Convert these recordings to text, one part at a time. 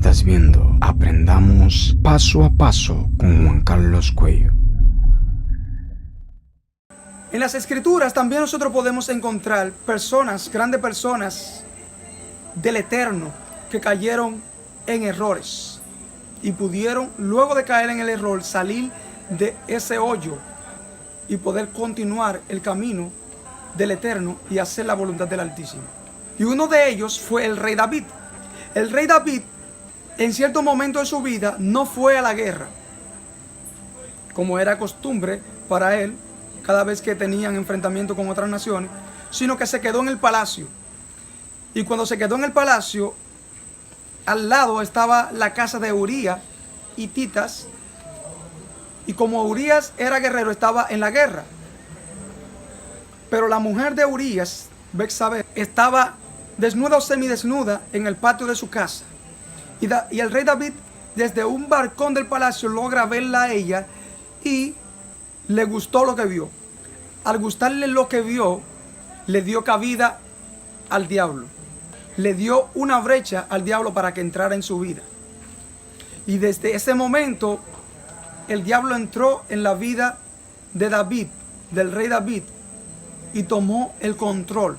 Estás viendo Aprendamos Paso a Paso con Juan Carlos Cuello. En las Escrituras también nosotros podemos encontrar personas, grandes personas del Eterno, que cayeron en errores y pudieron, luego de caer en el error, salir de ese hoyo y poder continuar el camino del Eterno y hacer la voluntad del Altísimo. Y uno de ellos fue el rey David. El rey David, en cierto momento de su vida, no fue a la guerra, como era costumbre para él cada vez que tenían enfrentamiento con otras naciones, sino que se quedó en el palacio. Y cuando se quedó en el palacio, al lado estaba la casa de Urías y Titas, y como Urías era guerrero, estaba en la guerra. Pero la mujer de Urías, Betsabé, estaba desnuda o semidesnuda en el patio de su casa. Y el rey David, desde un balcón del palacio, logra verla a ella y le gustó lo que vio. Al gustarle lo que vio, le dio cabida al diablo. Le dio una brecha al diablo para que entrara en su vida. Y desde ese momento, el diablo entró en la vida de David, del rey David, y tomó el control,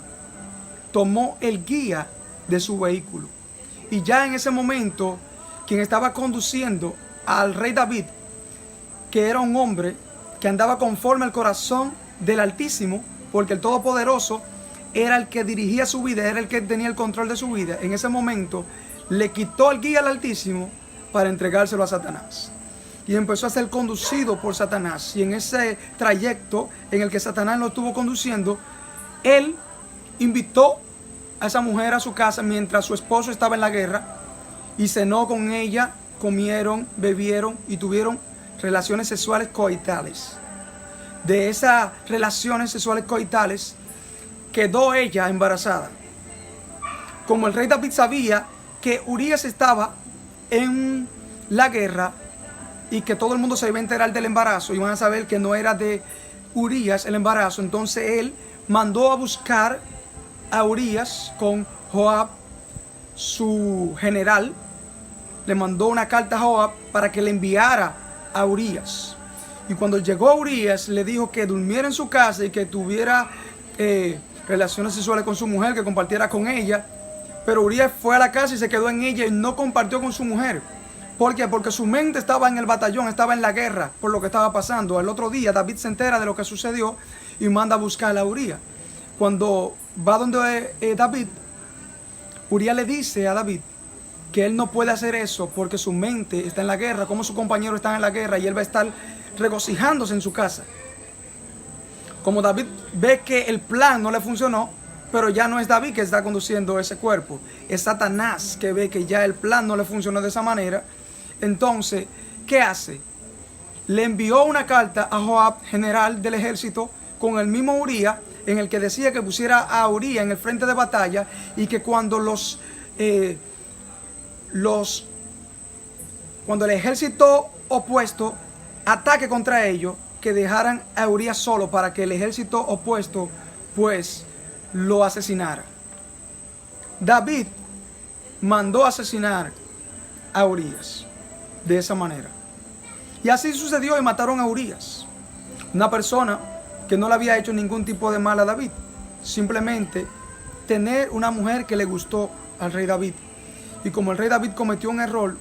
tomó el guía de su vehículo. Y ya en ese momento, quien estaba conduciendo al rey David, que era un hombre que andaba conforme al corazón del Altísimo, porque el Todopoderoso era el que dirigía su vida, era el que tenía el control de su vida, en ese momento le quitó el guía al Altísimo para entregárselo a Satanás. Y empezó a ser conducido por Satanás. Y en ese trayecto en el que Satanás lo estuvo conduciendo, él invitó a esa mujer a su casa mientras su esposo estaba en la guerra y cenó con ella, comieron, bebieron y tuvieron relaciones sexuales coitales. De esas relaciones sexuales coitales quedó ella embarazada. Como el rey David sabía que Urías estaba en la guerra y que todo el mundo se iba a enterar del embarazo, iban a saber que no era de Urías el embarazo, entonces él mandó a buscar a Urías con Joab, su general. Le mandó una carta a Joab para que le enviara a Urías. Y cuando llegó a Urías, le dijo que durmiera en su casa y que tuviera relaciones sexuales con su mujer, que compartiera con ella. Pero Urías fue a la casa y se quedó en ella y no compartió con su mujer. ¿Por qué? Porque su mente estaba en el batallón, estaba en la guerra por lo que estaba pasando. El otro día David se entera de lo que sucedió y manda a buscar a Urías. Cuando va donde David, Urías le dice a David que él no puede hacer eso porque su mente está en la guerra, como sus compañeros están en la guerra y él va a estar regocijándose en su casa. Como David ve que el plan no le funcionó, pero ya no es David que está conduciendo ese cuerpo, es Satanás que ve que ya el plan no le funcionó de esa manera. Entonces, ¿qué hace? Le envió una carta a Joab, general del ejército, con el mismo Urías, en el que decía que pusiera a Urías en el frente de batalla y que cuando cuando el ejército opuesto ataque contra ellos, que dejaran a Urías solo para que el ejército opuesto pues lo asesinara. David mandó asesinar a Urías de esa manera. Y así sucedió y mataron a Urías, una persona que no le había hecho ningún tipo de mal a David, simplemente tener una mujer que le gustó al rey David. Y como el rey David cometió un error,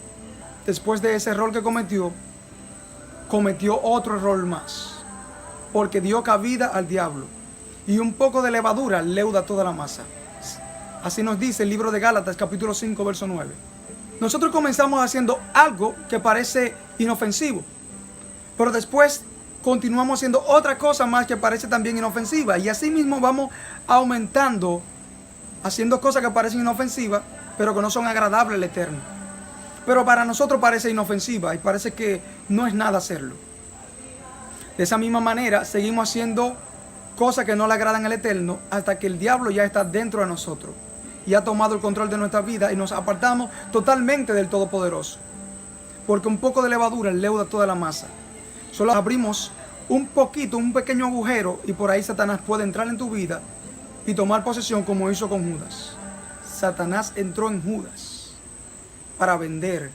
después de ese error que cometió otro error más, porque dio cabida al diablo. Y un poco de levadura leuda toda la masa. Así nos dice el libro de Gálatas, capítulo 5, verso 9. Nosotros comenzamos haciendo algo que parece inofensivo, pero después continuamos haciendo otra cosa más que parece también inofensiva. Y así mismo vamos aumentando, haciendo cosas que parecen inofensivas, pero que no son agradables al Eterno. Pero para nosotros parece inofensiva y parece que no es nada hacerlo. De esa misma manera, seguimos haciendo cosas que no le agradan al Eterno hasta que el diablo ya está dentro de nosotros y ha tomado el control de nuestra vida y nos apartamos totalmente del Todopoderoso. Porque un poco de levadura leuda toda la masa. Solo abrimos un poquito, un pequeño agujero y por ahí Satanás puede entrar en tu vida y tomar posesión como hizo con Judas. Satanás entró en Judas para vender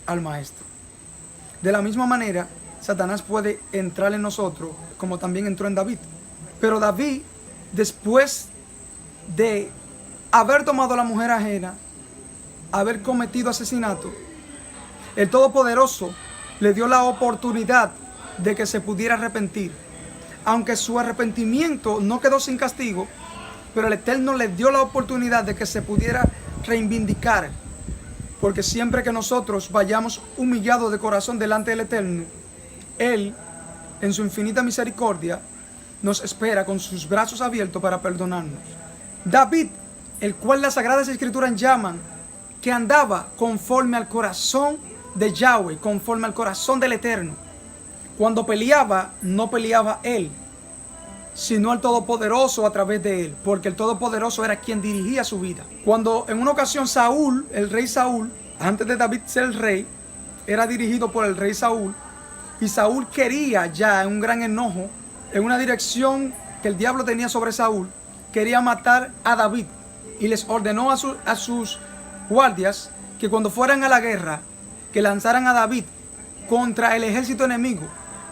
al maestro. De la misma manera, Satanás puede entrar en nosotros como también entró en David. Pero David, después de haber tomado a la mujer ajena, haber cometido asesinato, el Todopoderoso le dio la oportunidad de que se pudiera arrepentir. Aunque su arrepentimiento no quedó sin castigo, pero el Eterno le dio la oportunidad de que se pudiera reivindicar. Porque siempre que nosotros vayamos humillados de corazón delante del Eterno, Él, en su infinita misericordia, nos espera con sus brazos abiertos para perdonarnos. David, el cual las Sagradas Escrituras llaman que andaba conforme al corazón de Yahweh, conforme al corazón del Eterno. Cuando peleaba, no peleaba él, sino el Todopoderoso a través de él, porque el Todopoderoso era quien dirigía su vida. Cuando en una ocasión Saúl, el rey Saúl, antes de David ser el rey, era dirigido por el rey Saúl, y Saúl quería ya en un gran enojo, en una dirección que el diablo tenía sobre Saúl, quería matar a David, y les ordenó a sus guardias que cuando fueran a la guerra, que lanzaran a David contra el ejército enemigo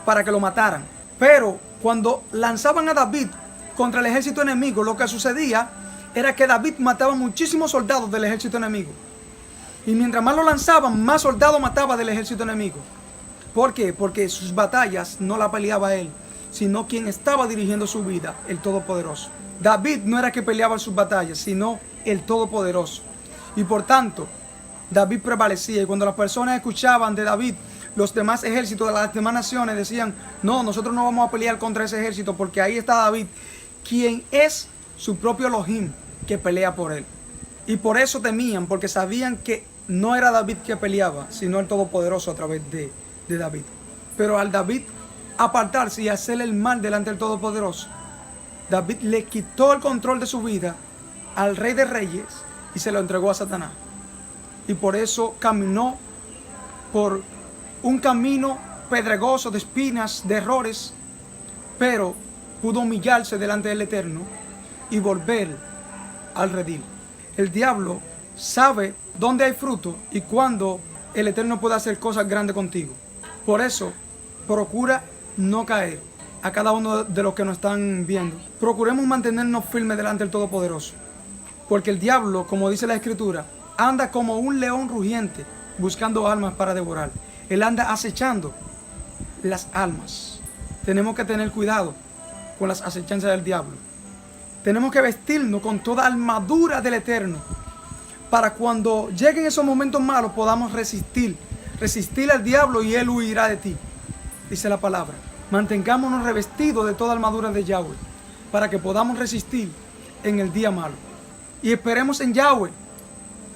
para que lo mataran. Pero cuando lanzaban a David contra el ejército enemigo, lo que sucedía era que David mataba muchísimos soldados del ejército enemigo. Y mientras más lo lanzaban, más soldados mataba del ejército enemigo. ¿Por qué? Porque sus batallas no la peleaba él, sino quien estaba dirigiendo su vida, el Todopoderoso. David no era que peleaba sus batallas, sino el Todopoderoso. Y por tanto, David prevalecía. Y cuando las personas escuchaban de David, los demás ejércitos de las demás naciones decían: no, nosotros no vamos a pelear contra ese ejército, porque ahí está David, quien es su propio Elohim, que pelea por él. Y por eso temían, porque sabían que no era David que peleaba, sino el Todopoderoso a través de David. Pero al David apartarse y hacerle el mal delante del Todopoderoso, David le quitó el control de su vida al Rey de Reyes y se lo entregó a Satanás. Y por eso caminó por un camino pedregoso de espinas, de errores, pero pudo humillarse delante del Eterno y volver al redil. El diablo sabe dónde hay fruto y cuándo el Eterno puede hacer cosas grandes contigo. Por eso, procura no caer. A cada uno de los que nos están viendo, procuremos mantenernos firmes delante del Todopoderoso. Porque el diablo, como dice la Escritura, anda como un león rugiente buscando almas para devorar. Él anda acechando las almas. Tenemos que tener cuidado con las acechanzas del diablo. Tenemos que vestirnos con toda armadura del Eterno, para cuando lleguen esos momentos malos podamos resistir al diablo y él huirá de ti, dice la palabra. Mantengámonos revestidos de toda armadura de Yahweh, para que podamos resistir en el día malo. Y esperemos en Yahweh,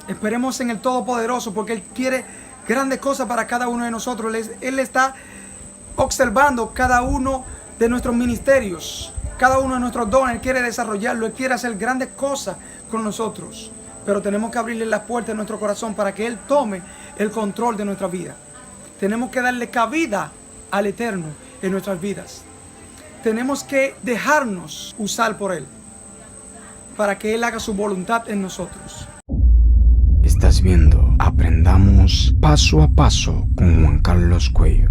esperemos en el Todopoderoso, porque Él quiere grandes cosas para cada uno de nosotros. Él está observando cada uno de nuestros ministerios, cada uno de nuestros dones. Él quiere desarrollarlo, Él quiere hacer grandes cosas con nosotros. Pero tenemos que abrirle las puertas de nuestro corazón para que Él tome el control de nuestra vida. Tenemos que darle cabida al Eterno en nuestras vidas. Tenemos que dejarnos usar por Él, para que Él haga su voluntad en nosotros. Estás viendo Aprendamos Paso a Paso con Juan Carlos Cuello.